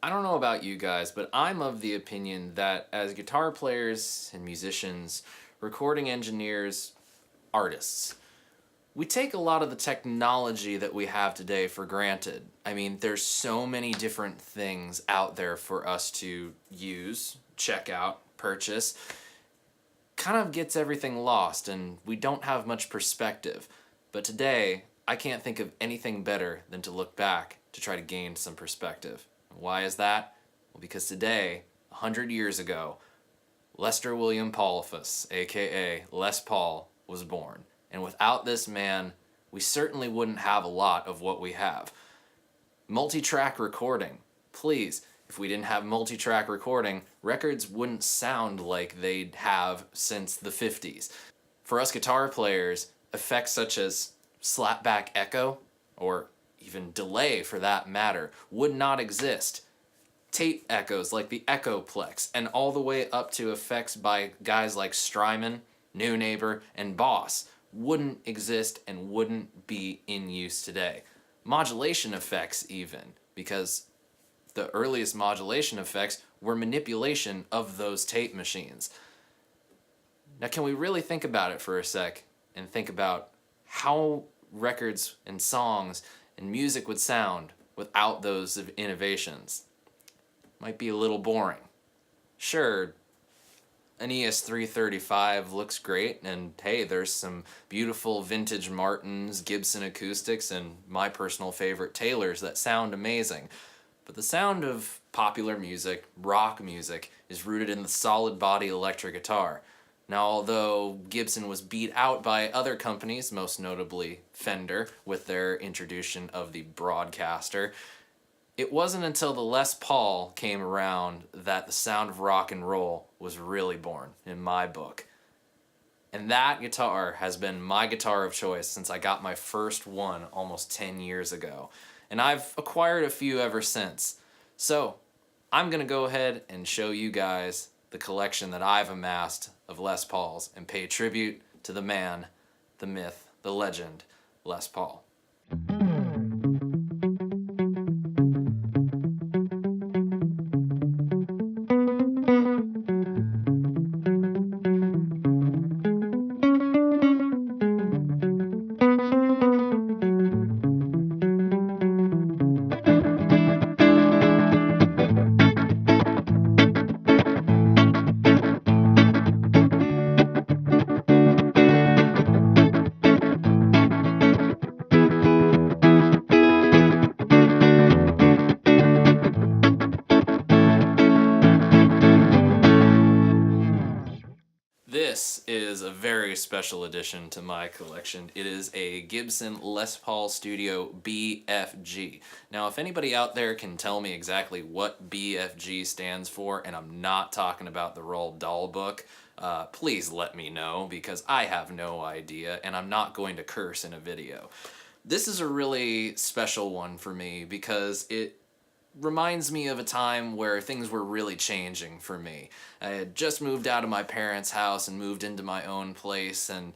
I don't know about you guys, but I'm of the opinion that as guitar players and musicians, recording engineers, artists, we take a lot of the technology that we have today for granted. I mean, there's so many different things out there for us to use, check out, purchase. Kind of gets everything lost and we don't have much perspective. But today, I can't think of anything better than to look back to try to gain some perspective. Why is that? Well, because today, 100 years ago, Lester William Paulifus, aka Les Paul, was born. And without this man, we certainly wouldn't have a lot of what we have. Multi-track recording. Please, if we didn't have multi-track recording, records wouldn't sound like they'd have since the 50s. For us guitar players, effects such as slapback echo, or even delay for that matter, would not exist. Tape echoes like the Echoplex, and all the way up to effects by guys like Strymon, New Neighbor, and Boss wouldn't exist and wouldn't be in use today. Modulation effects even, because the earliest modulation effects were manipulation of those tape machines. Now can we really think about it for a sec and think about how records and songs and music would sound without those innovations? Might be a little boring. Sure, an ES335 looks great, and hey, there's some beautiful vintage Martins, Gibson acoustics, and my personal favorite Taylors that sound amazing. But the sound of popular music, rock music, is rooted in the solid body electric guitar. Now, although Gibson was beat out by other companies, most notably Fender, with their introduction of the Broadcaster, it wasn't until the Les Paul came around that the sound of rock and roll was really born, in my book. And that guitar has been my guitar of choice since I got my first one almost 10 years ago. And I've acquired a few ever since. So, I'm going to go ahead and show you guys the collection that I've amassed of Les Pauls and pay tribute to the man, the myth, the legend, Les Paul. This is a very special addition to my collection. It is a Gibson Les Paul Studio BFG. Now, if anybody out there can tell me exactly what BFG stands for, and I'm not talking about the Roald Dahl book, please let me know, because I have no idea, and I'm not going to curse in a video. This is a really special one for me because it reminds me of a time where things were really changing for me. I had just moved out of my parents' house and moved into my own place, and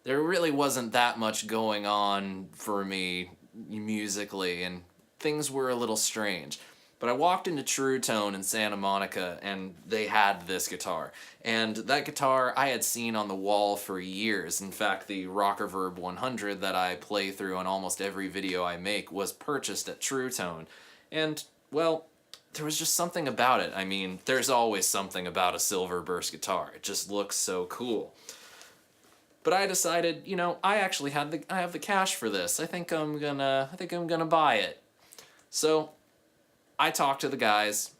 there really wasn't that much going on for me musically, and things were a little strange. But I walked into True Tone in Santa Monica, and they had this guitar. And that guitar I had seen on the wall for years. In fact, the Rockerverb 100 that I play through on almost every video I make was purchased at True Tone. And, well, there was just something about it. I mean, there's always something about a Silverburst guitar. It just looks so cool. But I decided, you know, I actually have the cash for this. I think I'm gonna buy it. So I talked to the guys.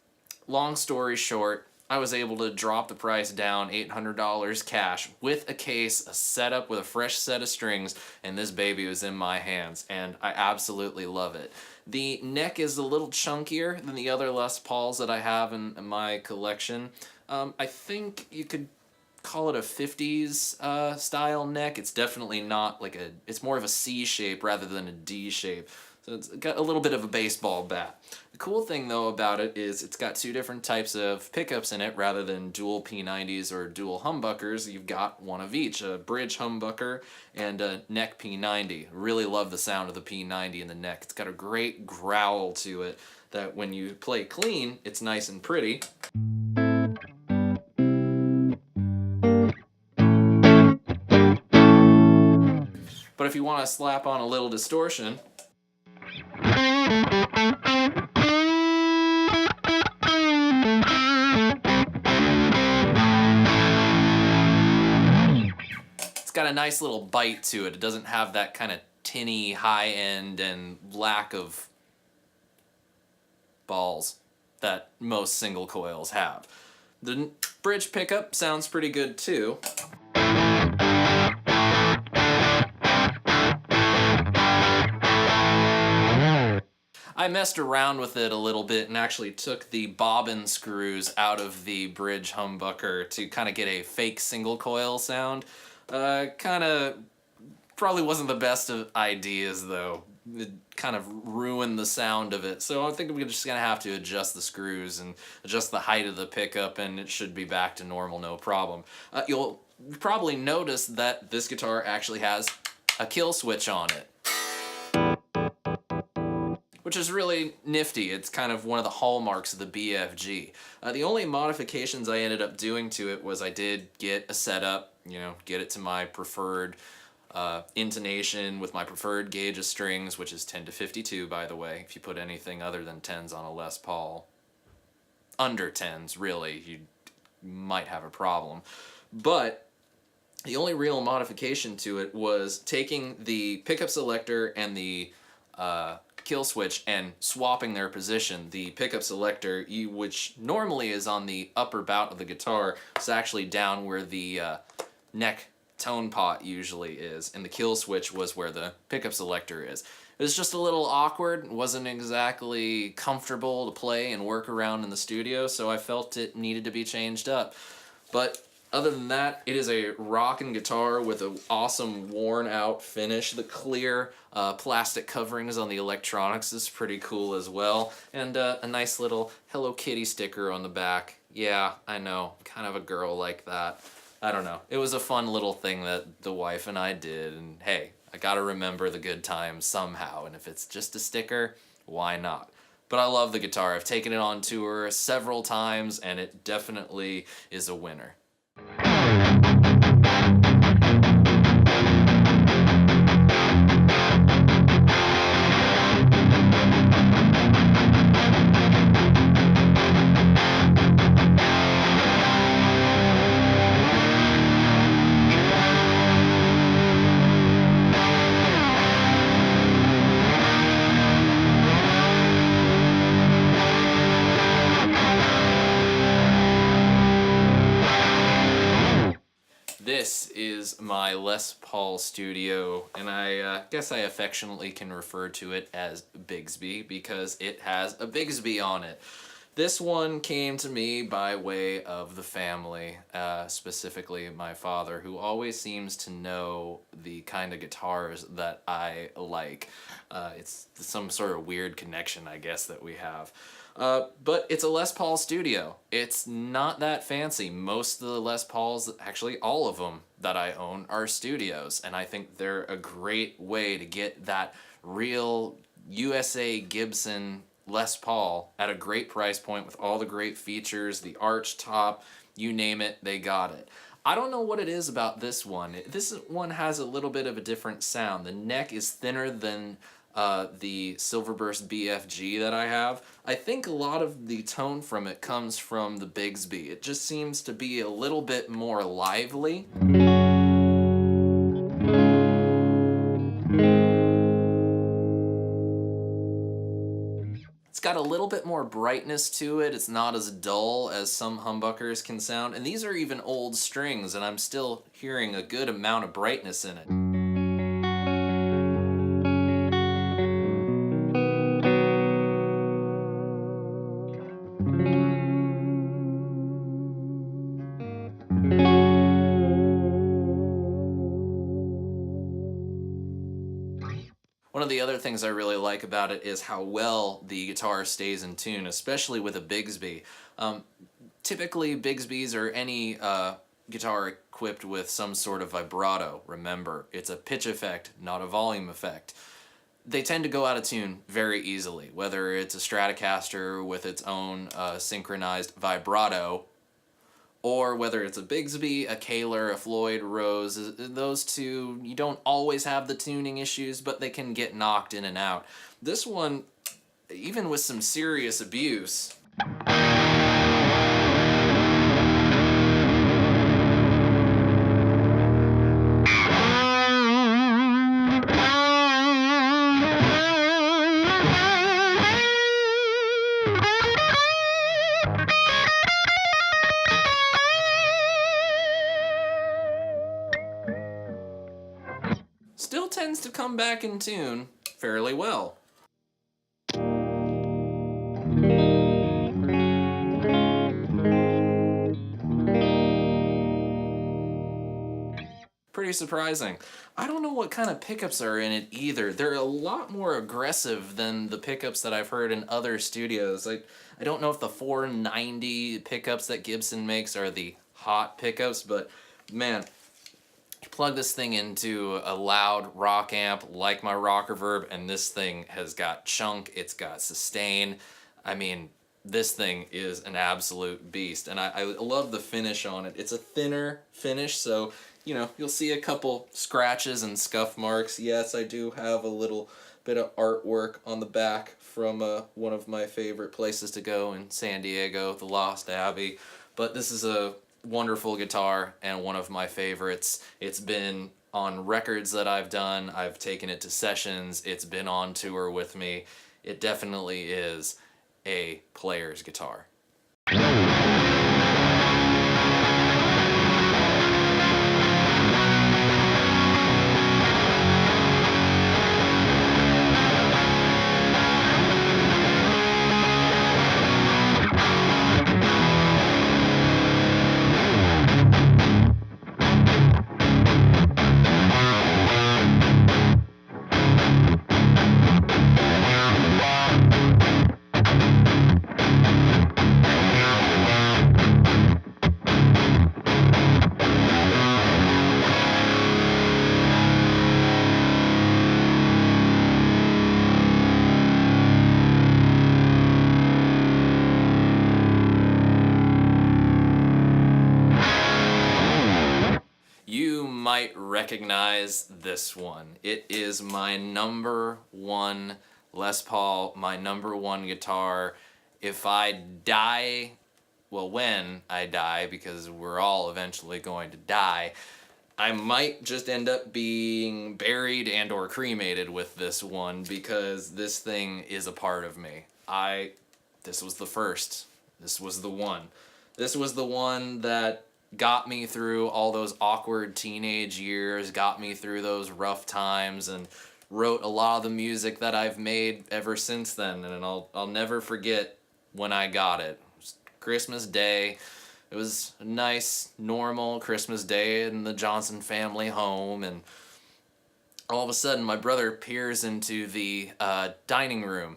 Long story short, I was able to drop the price down $800 cash with a case, a setup with a fresh set of strings, and this baby was in my hands, and I absolutely love it. The neck is a little chunkier than the other Les Pauls that I have in my collection. I think you could call it a 50s style neck. It's definitely not like it's more of a C shape rather than a D shape. So it's got a little bit of a baseball bat. The cool thing though about it is it's got two different types of pickups in it rather than dual P90s or dual humbuckers. You've got one of each, a bridge humbucker and a neck P90. Really love the sound of the P90 in the neck. It's got a great growl to it that when you play clean, it's nice and pretty. But if you want to slap on a little distortion, it's got a nice little bite to it. It doesn't have that kind of tinny high end and lack of balls that most single coils have. The bridge pickup sounds pretty good too. I messed around with it a little bit and actually took the bobbin screws out of the bridge humbucker to kind of get a fake single coil sound. Kind of probably wasn't the best of ideas though. It kind of ruined the sound of it. So I think we're just gonna have to adjust the screws and adjust the height of the pickup, and it should be back to normal, no problem. You'll probably notice that this guitar actually has a kill switch on it, which is really nifty. It's kind of one of the hallmarks of the BFG. The only modifications I ended up doing to it was I did get a setup, you know, get it to my preferred intonation with my preferred gauge of strings, which is 10 to 52, by the way. If you put anything other than 10s on a Les Paul, under 10s, really, you might have a problem. But the only real modification to it was taking the pickup selector and the kill switch and swapping their position. The pickup selector, which normally is on the upper bout of the guitar, is actually down where the neck tone pot usually is, and the kill switch was where the pickup selector is. It was just a little awkward, wasn't exactly comfortable to play and work around in the studio, so I felt it needed to be changed up. But other than that, it is a rockin' guitar with an awesome worn out finish. The clear plastic coverings on the electronics is pretty cool as well, and a nice little Hello Kitty sticker on the back. Yeah, I know, kind of a girl like that. I don't know. It was a fun little thing that the wife and I did, and hey, I gotta remember the good times somehow, and if it's just a sticker, why not? But I love the guitar. I've taken it on tour several times, and it definitely is a winner. This is my Les Paul Studio, and I guess I affectionately can refer to it as Bigsby because it has a Bigsby on it. This one came to me by way of the family, specifically my father, who always seems to know the kind of guitars that I like. It's some sort of weird connection, I guess, that we have. But it's a Les Paul Studio. It's not that fancy. Most of the Les Pauls, actually all of them that I own, are studios, and I think they're a great way to get that real USA Gibson Les Paul at a great price point with all the great features, the arch top, you name it, they got it. I don't know what it is about this one. This one has a little bit of a different sound. The neck is thinner than the Silverburst BFG that I have. I think a lot of the tone from it comes from the Bigsby. It just seems to be a little bit more lively. It's got a little bit more brightness to it. It's not as dull as some humbuckers can sound. And these are even old strings, and I'm still hearing a good amount of brightness in it. One of the other things I really like about it is how well the guitar stays in tune, especially with a Bigsby. Typically, Bigsbys or any guitar equipped with some sort of vibrato. Remember, it's a pitch effect, not a volume effect. they tend to go out of tune very easily, whether it's a Stratocaster with its own synchronized vibrato, or whether it's a Bigsby, a Kaler, a Floyd, Rose. Those two, you don't always have the tuning issues, but they can get knocked in and out. This one, even with some serious abuse, still tends to come back in tune fairly well. Pretty surprising. I don't know what kind of pickups are in it either. They're a lot more aggressive than the pickups that I've heard in other studios. I don't know if the 490 pickups that Gibson makes are the hot pickups, but man, you plug this thing into a loud rock amp like my Rock Reverb, and this thing has got chunk, it's got sustain. I mean, this thing is an absolute beast, and I love the finish on it. It's a thinner finish, so you know, you'll see a couple scratches and scuff marks. Yes, I do have a little bit of artwork on the back from one of my favorite places to go in San Diego, the Lost Abbey. But this is a wonderful guitar and one of my favorites. It's been on records that I've done. I've taken it to sessions. It's been on tour with me. It definitely is a player's guitar. Might recognize this one. It is my number one Les Paul, my number one guitar. If I die, well, when I die, because we're all eventually going to die, I might just end up being buried and or cremated with this one, because this thing is a part of me. This was the first. This was the one. This was the one that got me through all those awkward teenage years, got me through those rough times, and wrote a lot of the music that I've made ever since then. And I'll never forget when I got it. It was Christmas Day. It was a nice, normal Christmas day in the Johnson family home, and all of a sudden my brother peers into the dining room.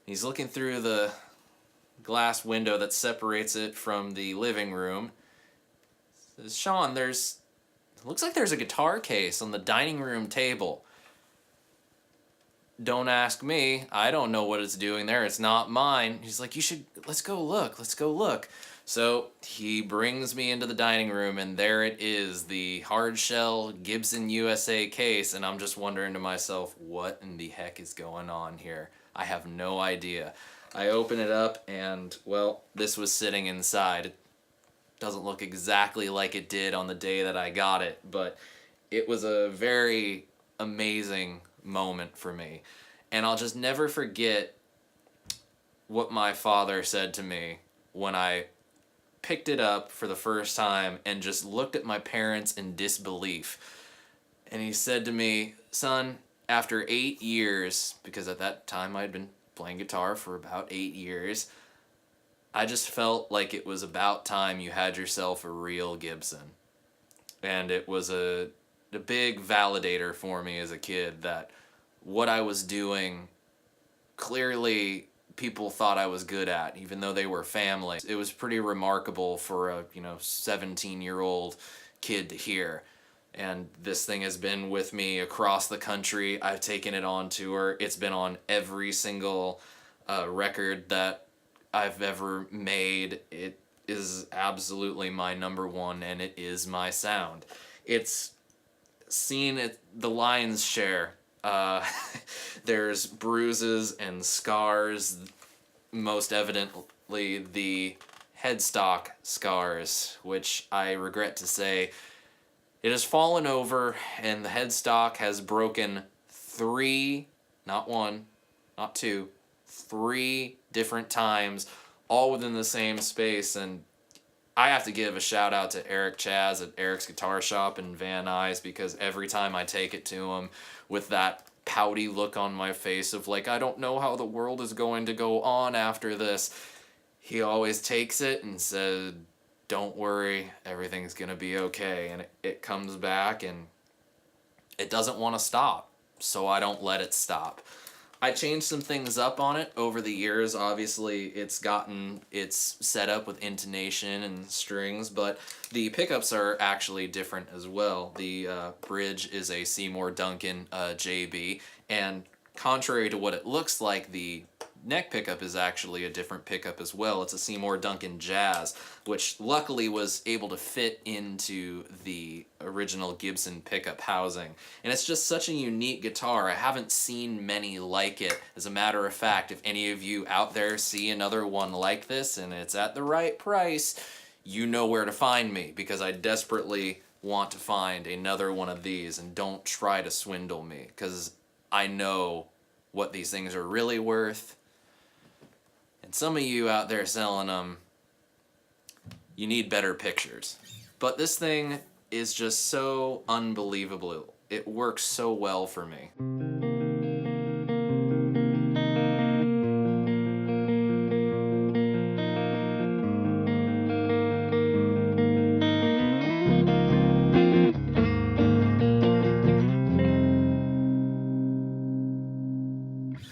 He's looking through the glass window that separates it from the living room. Says, Sean, looks like there's a guitar case on the dining room table. Don't ask me. I don't know what it's doing there. It's not mine. He's like, let's go look. So he brings me into the dining room, and there it is, the hard shell Gibson USA case, and I'm just wondering to myself, what in the heck is going on here? I have no idea. I open it up, and, well, this was sitting inside. Doesn't look exactly like it did on the day that I got it, but it was a very amazing moment for me. And I'll just never forget what my father said to me when I picked it up for the first time and just looked at my parents in disbelief. And he said to me, son, after 8 years, because at that time I'd been playing guitar for about 8 years, I just felt like it was about time you had yourself a real Gibson. And it was a big validator for me as a kid that what I was doing, clearly people thought I was good at, even though they were family. It was pretty remarkable for a 17-year-old kid to hear. And this thing has been with me across the country. I've taken it on tour. It's been on every single record that I've ever made. It is absolutely my number one, and it is my sound. It's seen the lion's share. There's bruises and scars, most evidently the headstock scars, which I regret to say it has fallen over, and the headstock has broken 3, not 1, not 2, 3 different times, all within the same space. And I have to give a shout out to Eric Chaz at Eric's Guitar Shop in Van Nuys, because every time I take it to him with that pouty look on my face of like, I don't know how the world is going to go on after this, he always takes it and says, don't worry, everything's gonna be okay. And it comes back and it doesn't want to stop, so I don't let it stop. I changed some things up on it over the years. Obviously, it's gotten its set up with intonation and strings, but the pickups are actually different as well. The bridge is a Seymour Duncan JB, and contrary to what it looks like, the neck pickup is actually a different pickup as well. It's a Seymour Duncan Jazz, which luckily was able to fit into the original Gibson pickup housing. And it's just such a unique guitar. I haven't seen many like it. As a matter of fact, if any of you out there see another one like this and it's at the right price, you know where to find me, because I desperately want to find another one of these. And don't try to swindle me, because I know what these things are really worth. And some of you out there selling them, you need better pictures. But this thing is just so unbelievable. It works so well for me.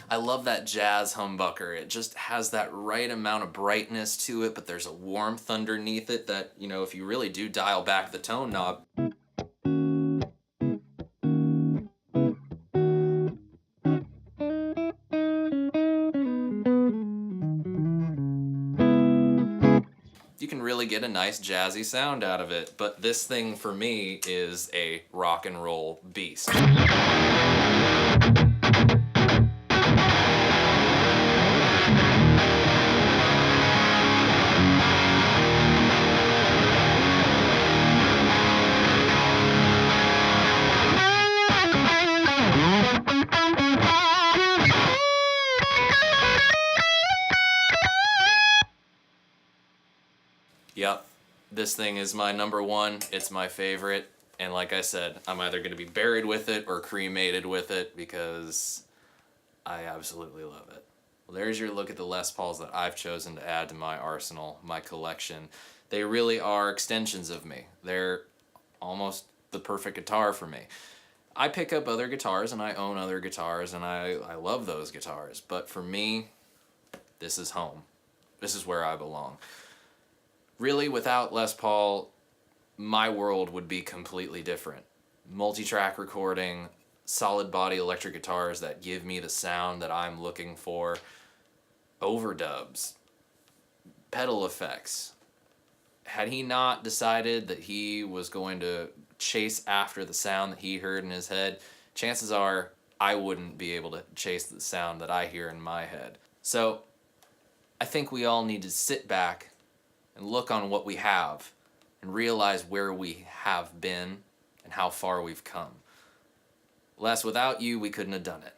I love that jazz humbucker. It just has that right amount of brightness to it, but there's a warmth underneath it that, you know, if you really do dial back the tone knob, you can really get a nice jazzy sound out of it. But this thing for me is a rock and roll beast. Yep, this thing is my number one. It's my favorite. And like I said, I'm either going to be buried with it or cremated with it, because I absolutely love it. Well, there's your look at the Les Pauls that I've chosen to add to my arsenal, my collection. They really are extensions of me. They're almost the perfect guitar for me. I pick up other guitars and I own other guitars, and I love those guitars. But for me, this is home. This is where I belong. Really, without Les Paul, my world would be completely different. Multi-track recording, solid body electric guitars that give me the sound that I'm looking for, overdubs, pedal effects. Had he not decided that he was going to chase after the sound that he heard in his head, chances are I wouldn't be able to chase the sound that I hear in my head. So I think we all need to sit back and look on what we have and realize where we have been and how far we've come. Les, without you, we couldn't have done it.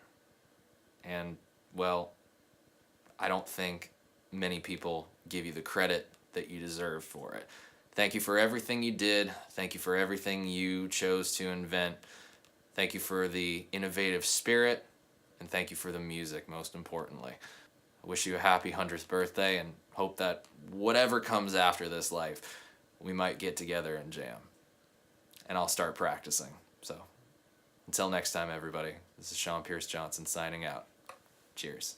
And, well, I don't think many people give you the credit that you deserve for it. Thank you for everything you did. Thank you for everything you chose to invent. Thank you for the innovative spirit, and thank you for the music, most importantly. I wish you a happy 100th birthday, and hope that whatever comes after this life, we might get together and jam. And I'll start practicing. So, until next time, everybody, this is Sean Pierce Johnson signing out. Cheers.